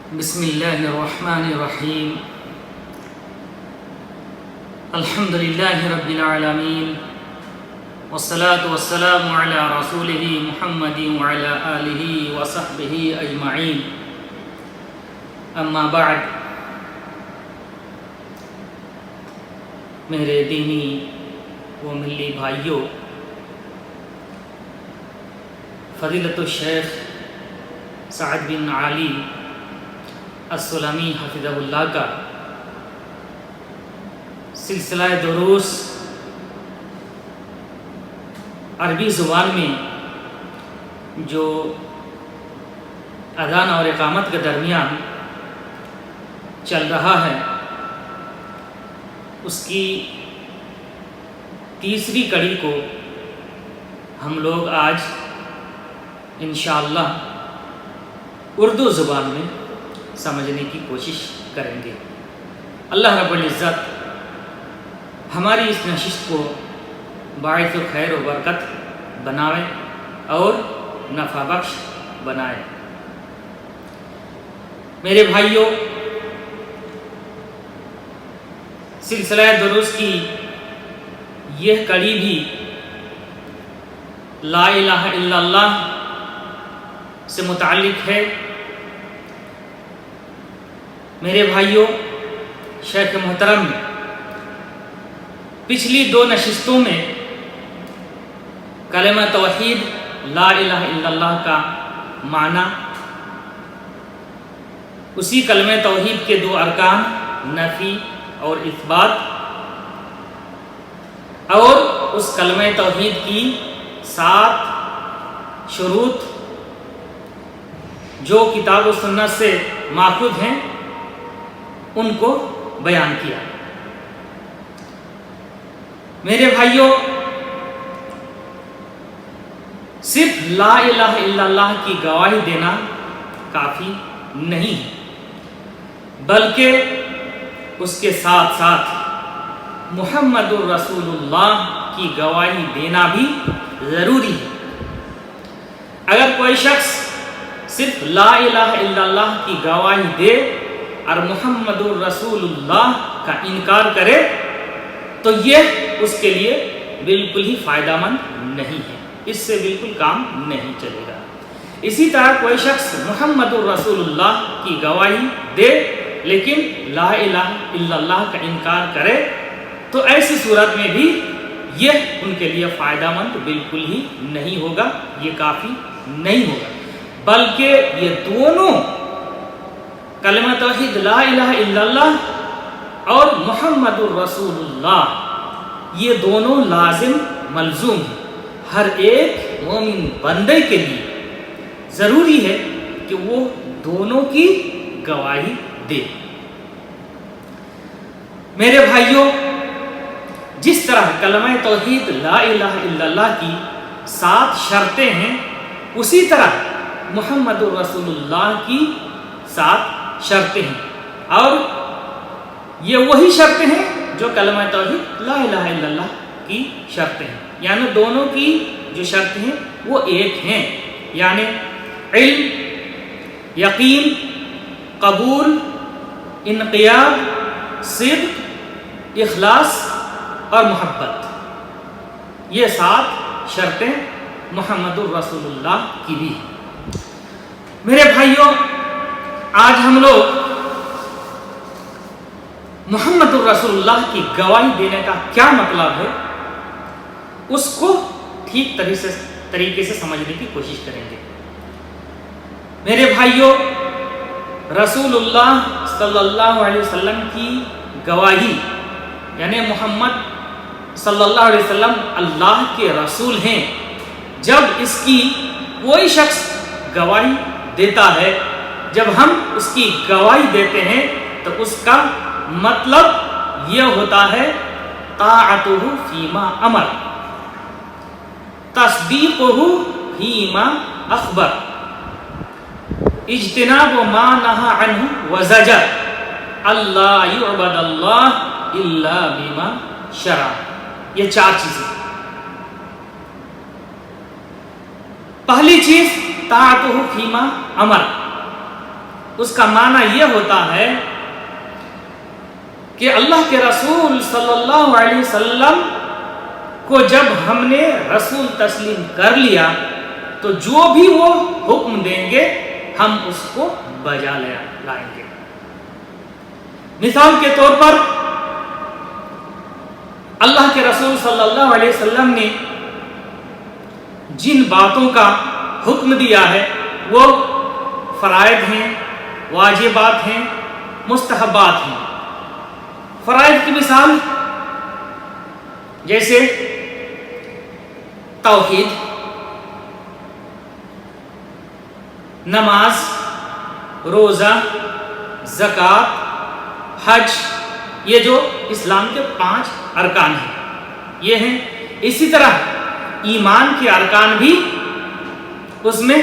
بسم اللہ الرحمن الرحیم الحمد للہ رب العالمین والصلاة والسلام علی رسولہ محمد وعلی آلہ وصحبہ اجمعین، اما بعد۔ میرے دینی و ملی بھائیوں، فضیلت الشیخ سعد بن علی السلمی حفظہ اللہ کا سلسلہ دروس عربی زبان میں جو اذان اور اقامت کے درمیان چل رہا ہے، اس کی تیسری کڑی کو ہم لوگ آج انشاءاللہ اردو زبان میں سمجھنے کی کوشش کریں گے۔ اللہ رب العزت ہماری اس نشست کو باعث و خیر و برکت بنائے اور نفع بخش بنائے۔ میرے بھائیوں، سلسلہ دروس کی یہ کڑی بھی لا الہ الا اللہ سے متعلق ہے۔ میرے بھائیوں، شیخ محترم نے پچھلی دو نشستوں میں کلمہ توحید لا الہ الا اللہ کا معنی، اسی کلمہ توحید کے دو ارکان نفی اور اثبات، اور اس کلمہ توحید کی 7 شروط جو کتاب و سنت سے ماخوذ ہیں ان کو بیان کیا۔ میرے بھائیوں، صرف لا الہ الا اللہ کی گواہی دینا کافی نہیں ہے، بلکہ اس کے ساتھ ساتھ محمد الرسول اللہ کی گواہی دینا بھی ضروری ہے۔ اگر کوئی شخص صرف لا الہ الا اللہ کی گواہی دے اور محمد الرسول اللہ کا انکار کرے تو یہ اس کے لیے بالکل ہی فائدہ مند نہیں ہے، اس سے بالکل کام نہیں چلے گا۔ اسی طرح کوئی شخص محمد الرسول اللہ کی گواہی دے لیکن لا الہ الا اللہ کا انکار کرے تو ایسی صورت میں بھی یہ ان کے لیے فائدہ مند بالکل ہی نہیں ہوگا، یہ کافی نہیں ہوگا، بلکہ یہ دونوں کلمہ توحید لا الہ الا اللہ اور محمد الرسول اللہ یہ دونوں لازم ملزوم ہیں۔ ہر ایک مومن بندے کے لیے ضروری ہے کہ وہ دونوں کی گواہی دے۔ میرے بھائیوں، جس طرح کلمہ توحید لا الہ الا اللہ کی 7 شرطیں ہیں، اسی طرح محمد الرسول اللہ کی 7 شرطیں ہیں، اور یہ وہی شرطیں ہیں جو کلمہ توحید لا الہ الا اللہ کی شرطیں ہیں، یعنی دونوں کی جو شرطیں ہیں وہ ایک ہیں، یعنی علم، یقین، قبول، انقیاد، صدق، اخلاص اور محبت، یہ 7 شرطیں محمد الرسول اللہ کی بھی ہیں۔ میرے بھائیوں، آج ہم لوگ محمد الرسول اللہ کی گواہی دینے کا کیا مطلب ہے اس کو ٹھیک طریقے سے سمجھنے کی کوشش کریں گے۔ میرے بھائیوں، رسول اللہ صلی اللہ علیہ وسلم کی گواہی، یعنی محمد صلی اللہ علیہ وسلم اللہ کے رسول ہیں، جب اس کی کوئی شخص گواہی دیتا ہے، جب ہم اس کی گواہی دیتے ہیں تو اس کا مطلب یہ ہوتا ہے طاعتہ فیما امر، تصدیقہ فیما اخبر، اجتناب ما نہی عنہ وزجر، اللہ یعبد اللہ الا بما شرع۔ یہ 4 چیزیں۔ پہلی چیز طاعتہ فیما امر، اس کا معنی یہ ہوتا ہے کہ اللہ کے رسول صلی اللہ علیہ وسلم کو جب ہم نے رسول تسلیم کر لیا تو جو بھی وہ حکم دیں گے ہم اس کو بجا لائیں گے۔ مثال کے طور پر اللہ کے رسول صلی اللہ علیہ وسلم نے جن باتوں کا حکم دیا ہے وہ فرائض ہیں، واجبات ہیں، مستحبات ہیں۔ فرائض کی مثال جیسے توحید، نماز، روزہ، زکوٰۃ، حج، یہ جو اسلام کے 5 ارکان ہیں یہ ہیں۔ اسی طرح ایمان کے ارکان بھی اس میں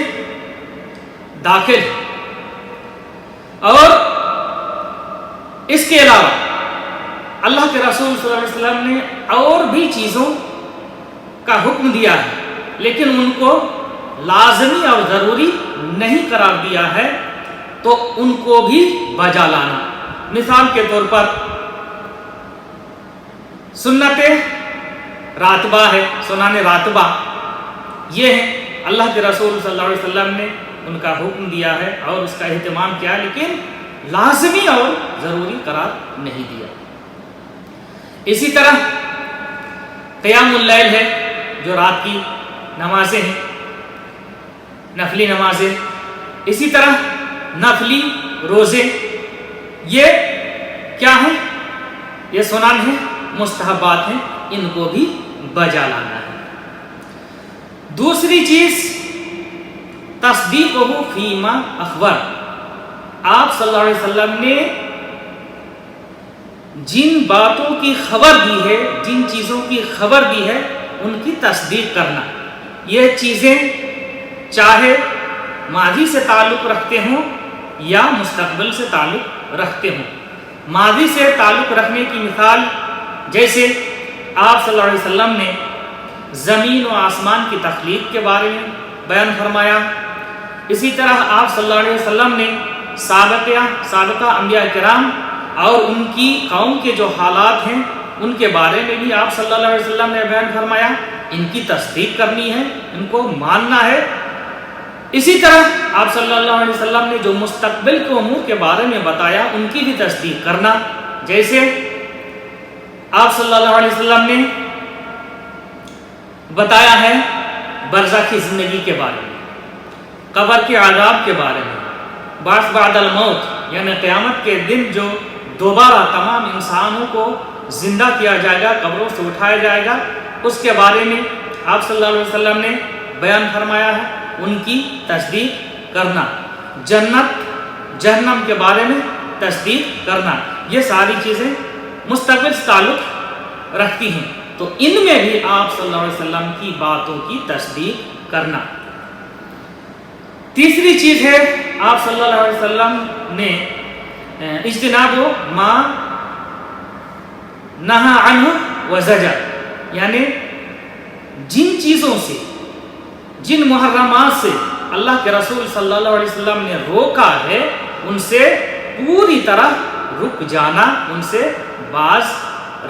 داخل ہیں، اور اس کے علاوہ اللہ کے رسول صلی اللہ علیہ وسلم نے اور بھی چیزوں کا حکم دیا ہے لیکن ان کو لازمی اور ضروری نہیں قرار دیا ہے تو ان کو بھی بجا لانا۔ مثال کے طور پر سنت راتبہ ہے، سنن راتبہ، یہ ہے اللہ کے رسول صلی اللہ علیہ وسلم نے ان کا حکم دیا ہے اور اس کا اہتمام کیا لیکن لازمی اور ضروری قرار نہیں دیا۔ اسی طرح قیام اللیل ہے جو رات کی نمازیں ہیں، نفلی نمازیں۔ اسی طرح نفلی روزے، یہ کیا ہیں؟ یہ سنن ہیں، مستحبات ہیں، ان کو بھی بجا لانا ہے۔ دوسری چیز تصدیقہ فیما اخبر، آپ صلی اللہ علیہ وسلم نے جن باتوں کی خبر دی ہے، جن چیزوں کی خبر دی ہے ان کی تصدیق کرنا۔ یہ چیزیں چاہے ماضی سے تعلق رکھتے ہوں یا مستقبل سے تعلق رکھتے ہوں۔ ماضی سے تعلق رکھنے کی مثال جیسے آپ صلی اللہ علیہ وسلم نے زمین و آسمان کی تخلیق کے بارے میں بیان فرمایا۔ اسی طرح آپ صلی اللہ علیہ وسلم نے سابقہ انبیاء کرام اور ان کی قوم کے جو حالات ہیں ان کے بارے میں بھی آپ صلی اللہ علیہ وسلم نے بیان فرمایا، ان کی تصدیق کرنی ہے، ان کو ماننا ہے۔ اسی طرح آپ صلی اللہ علیہ وسلم نے جو مستقبل کے امور کے بارے میں بتایا ان کی بھی تصدیق کرنا، جیسے آپ صلی اللہ علیہ وسلم نے بتایا ہے برزخی زندگی کے بارے میں، قبر کے عذاب کے بارے میں، بعث بعد الموت یعنی قیامت کے دن جو دوبارہ تمام انسانوں کو زندہ کیا جائے گا، قبروں سے اٹھایا جائے گا، اس کے بارے میں آپ صلی اللہ علیہ وسلم نے بیان فرمایا ہے، ان کی تصدیق کرنا۔ جنت جہنم کے بارے میں تصدیق کرنا، یہ ساری چیزیں مستقبل سے تعلق رکھتی ہیں تو ان میں بھی آپ صلی اللہ علیہ وسلم کی باتوں کی تصدیق کرنا۔ تیسری چیز ہے آپ صلی اللہ علیہ وسلم نے اجتناب ما نہا عنہ وزجر، یعنی جن چیزوں سے، جن محرمات سے اللہ کے رسول صلی اللہ علیہ وسلم نے روکا ہے ان سے پوری طرح رک جانا، ان سے باز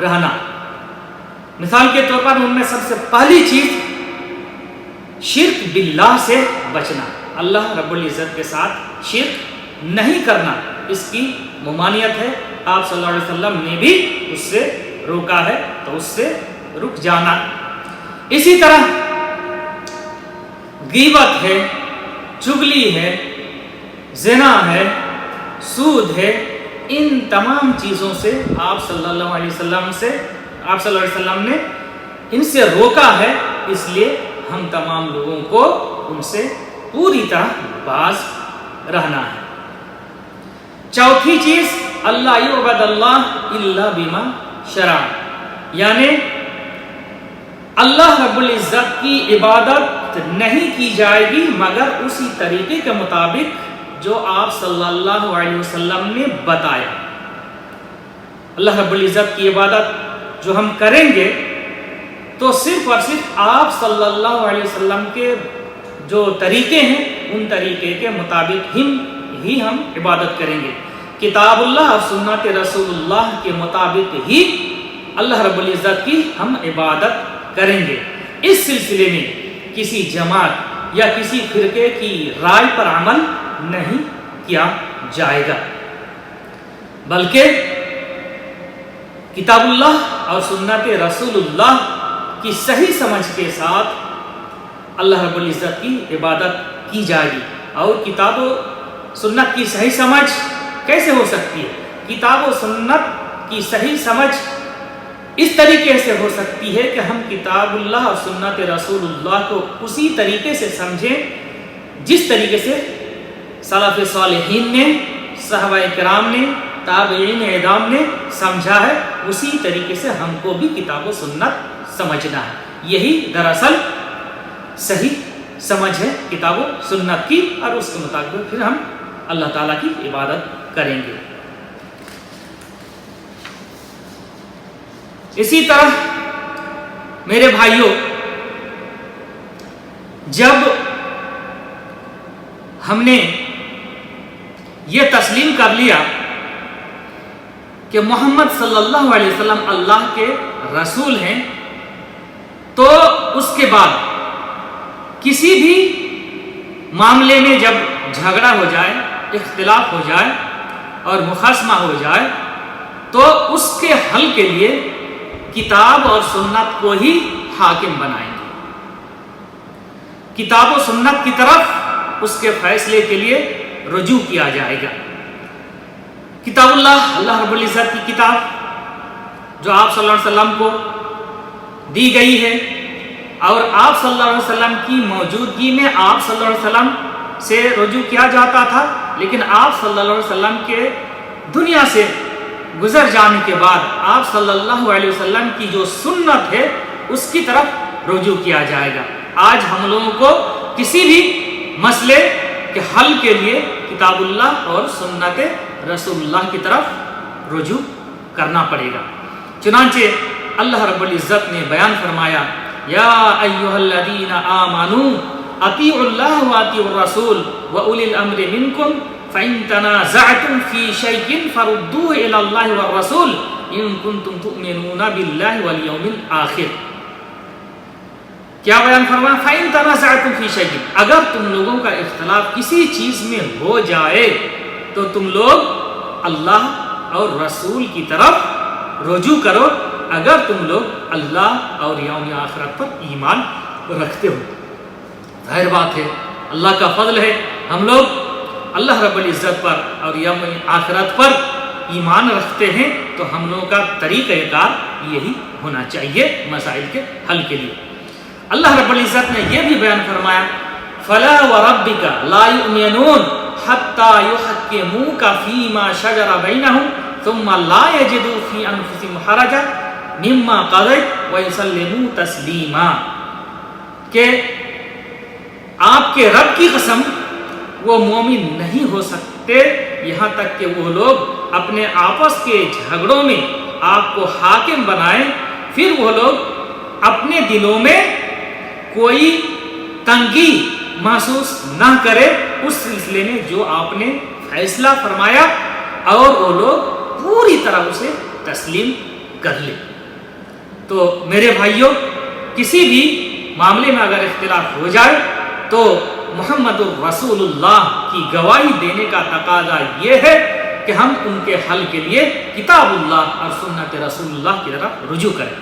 رہنا۔ مثال کے طور پر ان میں سب سے پہلی چیز شرک باللہ سے بچنا، اللہ رب العزت کے ساتھ شرک نہیں کرنا، اس کی ممانعت ہے۔ آپ صلی اللہ علیہ وسلم نے بھی اس سے روکا ہے تو اس سے رک جانا۔ اسی طرح غیبت ہے، چغلی ہے، زنا ہے، سود ہے، ان تمام چیزوں سے آپ صلی اللہ علیہ وسلم نے ان سے روکا ہے، اس لیے ہم تمام لوگوں کو ان سے پوری طرح باز رہنا ہے۔ چوتھی چیز اللہ یعبد اللہ الا بما شرع، یعنی اللہ رب العزت کی عبادت نہیں کی جائے گی مگر اسی طریقے کے مطابق جو آپ صلی اللہ علیہ وسلم نے بتایا۔ اللہ رب العزت کی عبادت جو ہم کریں گے تو صرف اور صرف آپ صلی اللہ علیہ وسلم کے جو طریقے ہیں ان طریقے کے مطابق ہی ہم عبادت کریں گے، کتاب اللہ اور سنت رسول اللہ کے مطابق ہی اللہ رب العزت کی ہم عبادت کریں گے۔ اس سلسلے میں کسی جماعت یا کسی فرقے کی رائے پر عمل نہیں کیا جائے گا، بلکہ کتاب اللہ اور سنت رسول اللہ کی صحیح سمجھ کے ساتھ اللہ رب العزت کی عبادت کی جائے گی۔ اور کتاب و سنت کی صحیح سمجھ کیسے ہو سکتی ہے؟ کتاب و سنت کی صحیح سمجھ اس طریقے سے ہو سکتی ہے کہ ہم کتاب اللہ اور سنت رسول اللہ کو اسی طریقے سے سمجھیں جس طریقے سے سلف صالحین نے، صحابہ کرام نے، تابعین اعظام نے سمجھا ہے، اسی طریقے سے ہم کو بھی کتاب و سنت سمجھنا ہے۔ یہی دراصل صحیح سمجھ ہے کتاب و سنت کی، اور اس کے مطابق پھر ہم اللہ تعالیٰ کی عبادت کریں گے۔ اسی طرح میرے بھائیوں، جب ہم نے یہ تسلیم کر لیا کہ محمد صلی اللہ علیہ وسلم اللہ کے رسول ہیں، تو اس کے بعد کسی بھی معاملے میں جب جھگڑا ہو جائے، اختلاف ہو جائے اور مخاصمہ ہو جائے، تو اس کے حل کے لیے کتاب اور سنت کو ہی حاکم بنائیں گے۔ کتاب و سنت کی طرف اس کے فیصلے کے لیے رجوع کیا جائے گا۔ کتاب اللہ رب العزت کی کتاب جو آپ صلی اللہ علیہ وسلم کو دی گئی ہے، اور آپ صلی اللہ علیہ وسلم کی موجودگی میں آپ صلی اللہ علیہ وسلم سے رجوع کیا جاتا تھا، لیکن آپ صلی اللہ علیہ وسلم کے دنیا سے گزر جانے کے بعد آپ صلی اللہ علیہ وسلم کی جو سنت ہے اس کی طرف رجوع کیا جائے گا۔ آج ہم لوگوں کو کسی بھی مسئلے کے حل کے لیے کتاب اللہ اور سنت رسول اللہ کی طرف رجوع کرنا پڑے گا۔ چنانچہ اللہ رب العزت نے بیان فرمایا، یا ایھا الذین آمنوا اطیعوا اللہ واطیعوا الرسول واولی الامر منکم فإن تنازعتم فی شیء فردوه الی اللہ والرسول ان کنتم تؤمنون باللہ والیوم الآخر۔ کیا بیان فرمایا؟ فإن تنازعتم فی شیء، اگر تم لوگوں کا اختلاف کسی چیز میں ہو جائے تو تم لوگ اللہ اور رسول کی طرف رجوع کرو، اگر تم لوگ اللہ اور یوم آخرت پر ایمان رکھتے ہو۔ ظاہر بات ہے، اللہ کا فضل ہے، ہم لوگ اللہ رب العزت پر اور یوم آخرت پر ایمان رکھتے ہیں، تو ہم لوگوں کا طریقہ کار یہی ہونا چاہیے مسائل کے حل کے لیے۔ اللہ رب العزت نے یہ بھی بیان فرمایا، فلا وربک لا یؤمنون حتی یحکموک فیما شجر بینہم ثم لا یجدوا فی انفسہم حرجا مما قضیت ویسلموا تسلیما، کہ آپ کے رب کی قسم وہ مومن نہیں ہو سکتے یہاں تک کہ وہ لوگ اپنے آپس کے جھگڑوں میں آپ کو حاکم بنائیں، پھر وہ لوگ اپنے دلوں میں کوئی تنگی محسوس نہ کرے اس سلسلے میں جو آپ نے فیصلہ فرمایا، اور وہ لوگ پوری طرح اسے تسلیم کر لیں۔ تو میرے بھائیوں، کسی بھی معاملے میں اگر اختلاف ہو جائے تو محمد الرسول اللہ کی گواہی دینے کا تقاضا یہ ہے کہ ہم ان کے حل کے لیے کتاب اللہ اور سنت رسول اللہ کی طرف رجوع کریں۔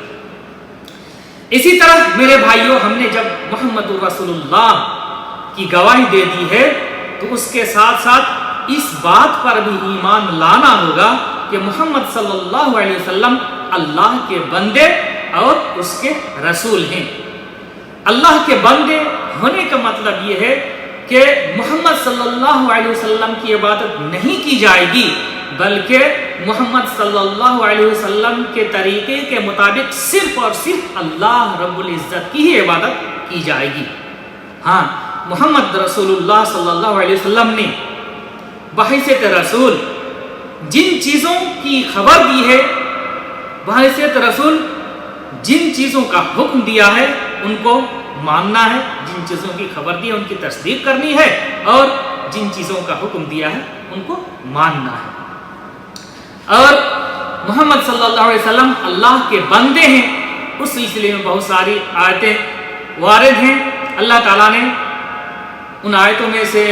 اسی طرح میرے بھائیوں، ہم نے جب محمد الرسول اللہ کی گواہی دے دی ہے تو اس کے ساتھ ساتھ اس بات پر بھی ایمان لانا ہوگا کہ محمد صلی اللہ علیہ وسلم اللہ کے بندے اور اس کے رسول ہیں۔ اللہ کے بندے ہونے کا مطلب یہ ہے کہ محمد صلی اللہ علیہ وسلم کی عبادت نہیں کی جائے گی، بلکہ محمد صلی اللہ علیہ وسلم کے طریقے کے مطابق صرف اور صرف اللہ رب العزت کی ہی عبادت کی جائے گی۔ ہاں، محمد رسول اللہ صلی اللہ علیہ وسلم نے بحیثیت رسول جن چیزوں کی خبر دی ہے، بحیثیت رسول جن چیزوں کا حکم دیا ہے ان کو ماننا ہے، جن چیزوں کی خبر دی ہے ان کی تصدیق کرنی ہے، اور جن چیزوں کا حکم دیا ہے ان کو ماننا ہے. اور محمد صلی اللہ علیہ وسلم اللہ کے بندے ہیں، اس سلسلے میں بہت ساری آیتیں وارد ہیں. اللہ تعالیٰ نے ان آیتوں میں سے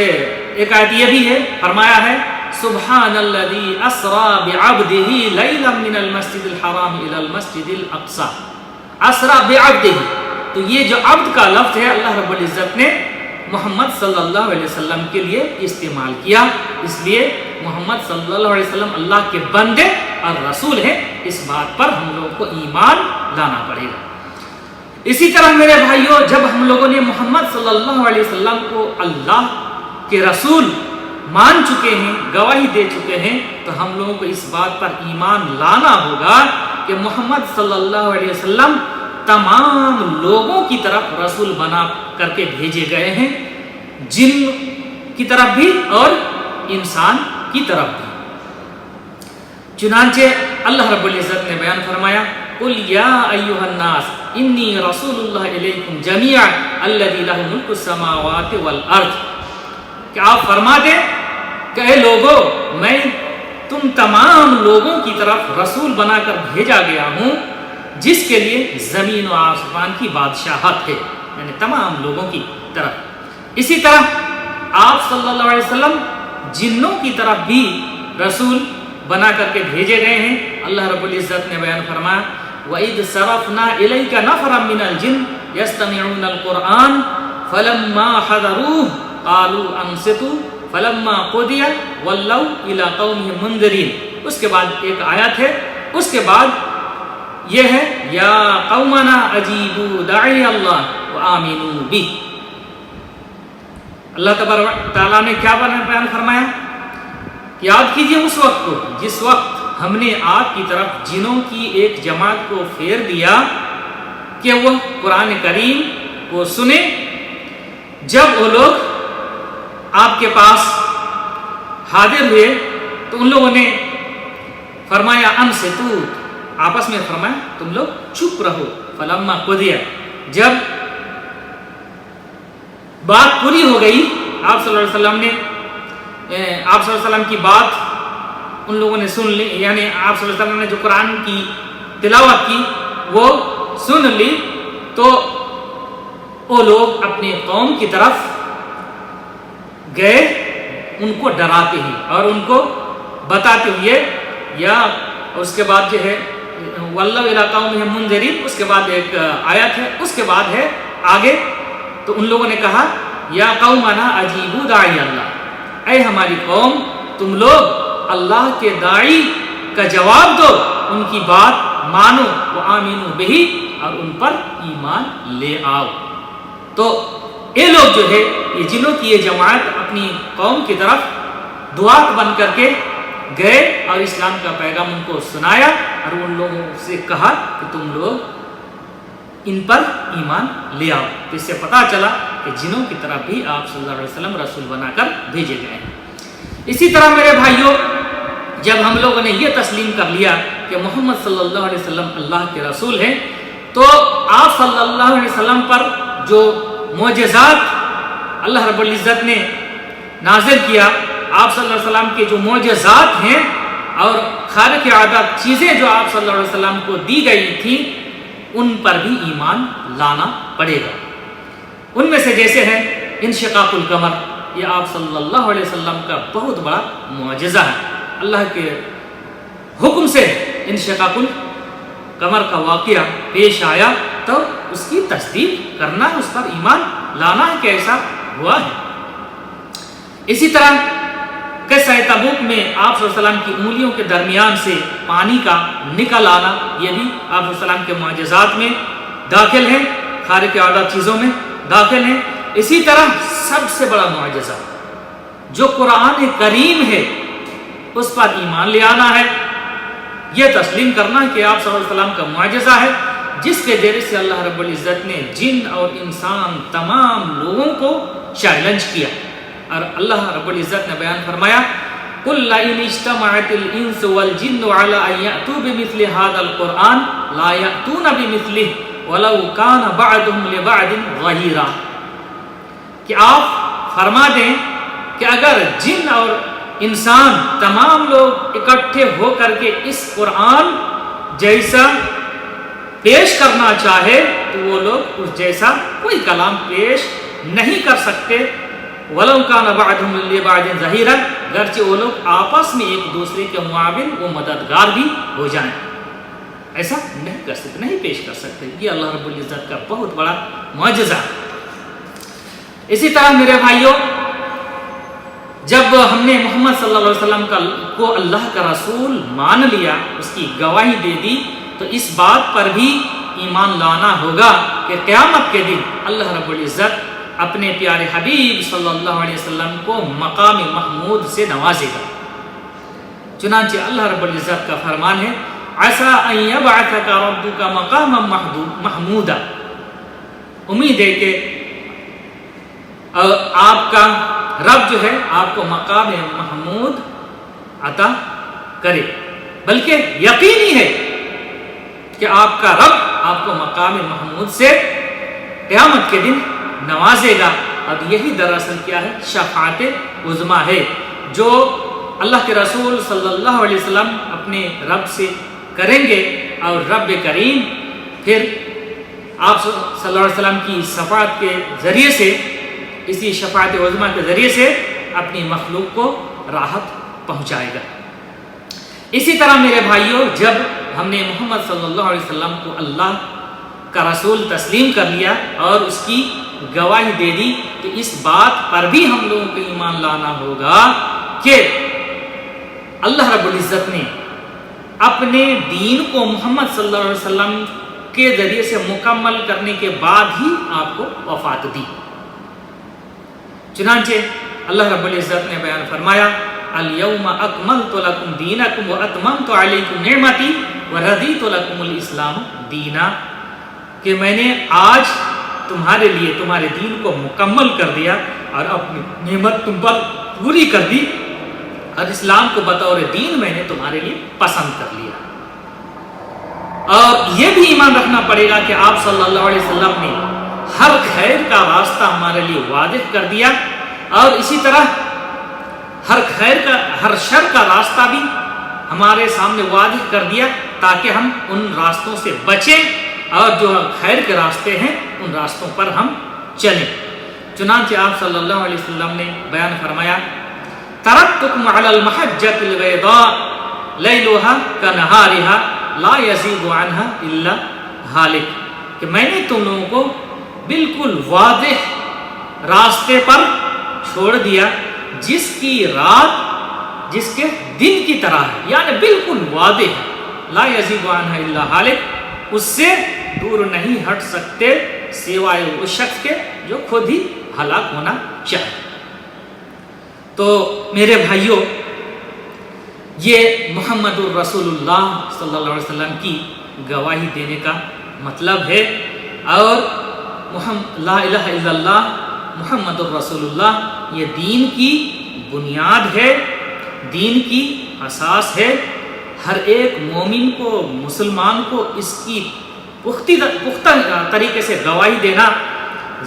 ایک آیت یہ بھی ہے، فرمایا ہے سبحان الذی اسرا بعبدہ لیلا من المسجد الحرام الی المسجد الاقصی. اسرا بعبدہ، تو یہ جو عبد کا لفظ ہے اللہ رب العزت نے محمد صلی اللہ علیہ وسلم کے لیے استعمال کیا، اس لیے محمد صلی اللہ علیہ وسلم اللہ کے بندے اور رسول ہیں. اس بات پر ہم لوگوں کو ایمان لانا پڑے گا. اسی طرح میرے بھائیوں، جب ہم لوگوں نے محمد صلی اللہ علیہ وسلم کو اللہ کے رسول مان چکے ہیں، گواہی دے چکے ہیں، تو ہم لوگوں کو اس بات پر ایمان لانا ہوگا کہ محمد صلی اللہ علیہ وسلم تمام لوگوں کی طرف رسول بنا کر کے بھیجے گئے ہیں، جن کی طرف بھی اور انسان کی طرف بھی. چنانچہ اللہ رب العزت نے بیان فرمایا قل یا ایھا الناس انی رسول اللہ الیکم جمیعا الذی لہ ملک السماوات والارض، کہ آپ فرما دیں کہ اے لوگو، میں تم تمام لوگوں کی طرف رسول بنا کر بھیجا گیا ہوں جس کے لیے زمین و آسمان کی بادشاہت ہے، یعنی تمام لوگوں کی طرف. اسی طرح آپ صلی اللہ علیہ وسلم جنوں کی طرف بھی رسول بنا کر کے بھیجے گئے ہیں. اللہ رب العزت نے بیان فرمایا وَإِذْ صَرَفْنَا إِلَيْكَ نَفَرًا مِنَ الْجِنِّ يَسْتَمِعُونَ الْقُرْآنَ فَلَمَّا حَضَرُوهُ قَالُوا أَنصِتُوا فَلَمَّا قُضِيَ وَلَّوْا إِلَىٰ قَوْمِهِمْ مُنذِرِينَ. اس کے بعد ایک آیت ہے، اس کے بعد یہ ہے یا قومنا اجیبوا داعی اللہ وآمنوا بہ. اللہ تبارک تعالیٰ نے کیا بیان فرمایا؟ یاد کیجئے اس وقت کو جس وقت ہم نے آپ کی طرف جنوں کی ایک جماعت کو پھیر دیا کہ وہ قرآن کریم کو سنے. جب وہ لوگ آپ کے پاس حاضر ہوئے تو ان لوگوں نے فرمایا انصتوا، آپس میں فرمایا تم لوگ چپ رہو. فلما قضی، جب بات پوری ہو گئی، آپ صلی اللہ علیہ وسلم نے آپ صلی اللہ علیہ وسلم کی بات ان لوگوں نے سن لی، یعنی آپ صلی اللہ علیہ وسلم نے جو قرآن کی تلاوت کی وہ سن لی، تو وہ لوگ اپنے قوم کی طرف گئے ان کو ڈراتے ہی اور ان کو بتاتے ہوئے. یا اس کے بعد جو ہے وَلَّوْا إِلَىٰ قَوْمِهِمْ مُنذِرِينَ، اس کے بعد ایک آیت ہے، اس کے بعد ہے آگے، تو ان لوگوں نے کہا یا قومنا اجیبوا داعی اللہ، اے ہماری قوم تم لوگ اللہ کے داعی کا جواب دو، ان کی بات مانو، وآمنوا بہ، اور ان پر ایمان لے آؤ. تو یہ لوگ جو ہے یہ جنوں کی یہ جماعت اپنی قوم کی طرف دعات بن کر کے گئے اور اسلام کا پیغام ان کو سنایا اور ان لوگوں سے کہا کہ تم لوگ ان پر ایمان لے آؤ. تو اس سے پتہ چلا کہ جنوں کی طرف بھی آپ صلی اللہ علیہ وسلم رسول بنا کر بھیجے گئے ہیں. اسی طرح میرے بھائیوں، جب ہم لوگوں نے یہ تسلیم کر لیا کہ محمد صلی اللہ علیہ وسلم اللہ کے رسول ہیں، تو آپ صلی اللہ علیہ وسلم پر جو معجزات اللہ رب العزت نے نازل کیا، آپ صلی اللہ علیہ وسلم کے جو معجزات ہیں اور خارق عادت چیزیں جو آپ صلی اللہ علیہ وسلم کو دی گئی تھیں، ان پر بھی ایمان لانا پڑے گا. ان میں سے جیسے ہے انشقاق القمر، یہ آپ صلی اللہ علیہ وسلم کا بہت بڑا معجزہ ہے. اللہ کے حکم سے انشقاق القمر کا واقعہ پیش آیا تو اس کی تصدیق کرنا ہے، اس پر ایمان لانا ہے کہ ایسا ہوا ہے. اسی طرح قصہ تبوک میں آپ صلی اللہ علیہ وسلم کی انگلیوں کے درمیان سے پانی کا نکل آنا، یہ بھی آپ صلی اللہ علیہ وسلم کے معجزات میں داخل ہے، خارق عادت چیزوں میں داخل ہے. اسی طرح سب سے بڑا معجزہ جو قرآن کریم ہے اس پر ایمان لے آنا ہے، یہ تسلیم کرنا کہ آپ صلی اللہ علیہ وسلم کا معجزہ ہے جس کے ذریعے سے اللہ رب العزت نے جن اور انسان تمام لوگوں کو چیلنج کیا. اور اللہ رب العزت نے بیان فرمایا قُلْ لَئِنِ اجْتَمَعَتِ الْإِنسُ وَالْجِنُّ عَلَىٰ أَن يَأْتُوا بِمِثْلِ هَٰذَا الْقُرْآنِ لَا يَأْتُونَ بِمِثْلِهِ وَلَوْ كَانَ بَعْضُهُمْ لِبَعْضٍ ظَهِيرًا. کہ آپ فرما دیں کہ اگر جن اور انسان تمام لوگ اکٹھے ہو کر کے اس قرآن جیسا پیش کرنا چاہے تو وہ لوگ اس جیسا کوئی کلام پیش نہیں کر سکتے. وَلَوْ كَانَ بَعْضُهُمْ لِبَعْضٍ ظَهِيرًا، گرچہ وہ لوگ آپس میں ایک دوسرے کے معاون و مددگار بھی ہو جائیں، ایسا نہیں کر سکتے، نہیں پیش کر سکتے. یہ اللہ رب العزت کا بہت بڑا معجزہ. اسی طرح میرے بھائیوں، جب ہم نے محمد صلی اللہ علیہ وسلم کو اللہ کا رسول مان لیا، اس کی گواہی دے دی، تو اس بات پر بھی ایمان لانا ہوگا کہ قیامت کے دن اللہ رب العزت اپنے پیارے حبیب صلی اللہ علیہ وسلم کو مقام محمود سے نوازے گا. چنانچہ اللہ رب العزت کا فرمان ہے عَسَىٰ أَن يَبْعَثَكَ رَبُّكَ مَقَامًا مَحْمُودًا، امید ہے کہ آپ کا رب جو ہے آپ کو مقام محمود عطا کرے، بلکہ یقینی ہے کہ آپ کا رب آپ کو مقام محمود سے قیامت کے دن نوازے گا. اب یہی دراصل کیا ہے؟ شفاعت عظمیٰ ہے جو اللہ کے رسول صلی اللہ علیہ وسلم اپنے رب سے کریں گے، اور رب کریم پھر آپ صلی اللہ علیہ وسلم کی شفاعت کے ذریعے سے، اسی شفاعت عظمیٰ کے ذریعے سے اپنی مخلوق کو راحت پہنچائے گا. اسی طرح میرے بھائیوں، جب ہم نے محمد صلی اللہ علیہ وسلم کو اللہ کا رسول تسلیم کر لیا اور اس کی گواہی دے دی، تو اس بات پر بھی ہم لوگوں کو ایمان لانا ہوگا کہ اللہ رب العزت نے اپنے دین کو محمد صلی اللہ علیہ وسلم کے ذریعے سے مکمل کرنے کے بعد ہی آپ کو وفات دی. چنانچہ اللہ رب العزت نے بیان فرمایا اليوم اکملت لکم دینکم واتممت علیکم نعمتی ورضیت لکم الاسلام دینا، کہ میں نے آج تمہارے لیے تمہارے دین کو مکمل کر دیا اور اپنی نعمت تم پر پوری کر دی، اور اسلام کو بطور دین میں نے تمہارے لیے پسند کر لیا. اور یہ بھی ایمان رکھنا پڑے گا کہ آپ صلی اللہ علیہ وسلم نے ہر خیر کا راستہ ہمارے لیے واضح کر دیا، اور اسی طرح ہر شر کا راستہ بھی ہمارے سامنے واضح کر دیا تاکہ ہم ان راستوں سے بچیں اور جو خیر کے راستے ہیں ان راستوں پر ہم چلیں. چنانچہ آپ صلی اللہ علیہ وسلم نے بیان فرمایا ترکتکم علی المحجۃ البیضاء لیلها کنہارها لا یزیغ عنها الا ہالک، کہ میں نے تم لوگوں کو بالکل واضح راستے پر چھوڑ دیا جس کی رات جس کے دن کی طرح ہے، یعنی بالکل واضح ہے. لا یزیغ عنها الا ہالک، اس سے دور نہیں ہٹ سکتے سوائے اس شخص کے جو خود ہی ہلاک ہونا چاہے. تو میرے بھائیوں، یہ محمد الرسول اللہ صلی اللہ علیہ وسلم کی گواہی دینے کا مطلب ہے، اور لا الہ الا اللہ محمد الرسول اللہ یہ دین کی بنیاد ہے، دین کی اساس ہے. ہر ایک مومن کو، مسلمان کو اس کی پختہ طریقے سے گواہی دینا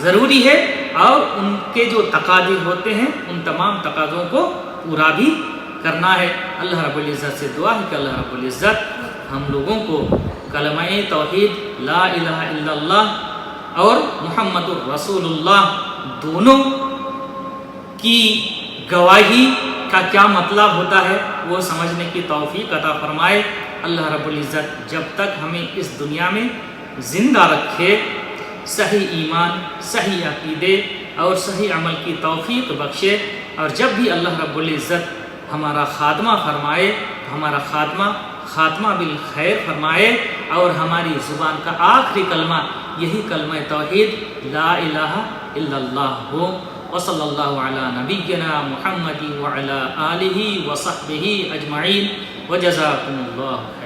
ضروری ہے، اور ان کے جو تقاضے ہوتے ہیں ان تمام تقاضوں کو پورا بھی کرنا ہے. اللہ رب العزت سے دعا ہے کہ اللہ رب العزت ہم لوگوں کو کلمہ توحید لا الہ الا اللہ اور محمد الرسول اللہ دونوں کی گواہی کا کیا مطلب ہوتا ہے وہ سمجھنے کی توفیق عطا فرمائے. اللہ رب العزت جب تک ہمیں اس دنیا میں زندہ رکھے صحیح ایمان، صحیح عقیدے اور صحیح عمل کی توفیق بخشے، اور جب بھی اللہ رب العزت ہمارا خاتمہ فرمائے ہمارا خاتمہ بالخیر فرمائے، اور ہماری زبان کا آخری کلمہ یہی کلمہ توحید لا الہ الا اللہ ہو. وصلی اللہ علی نبینا محمد وعلی آلہ وصحبہ اجمعین وجزاکم اللہ خیر.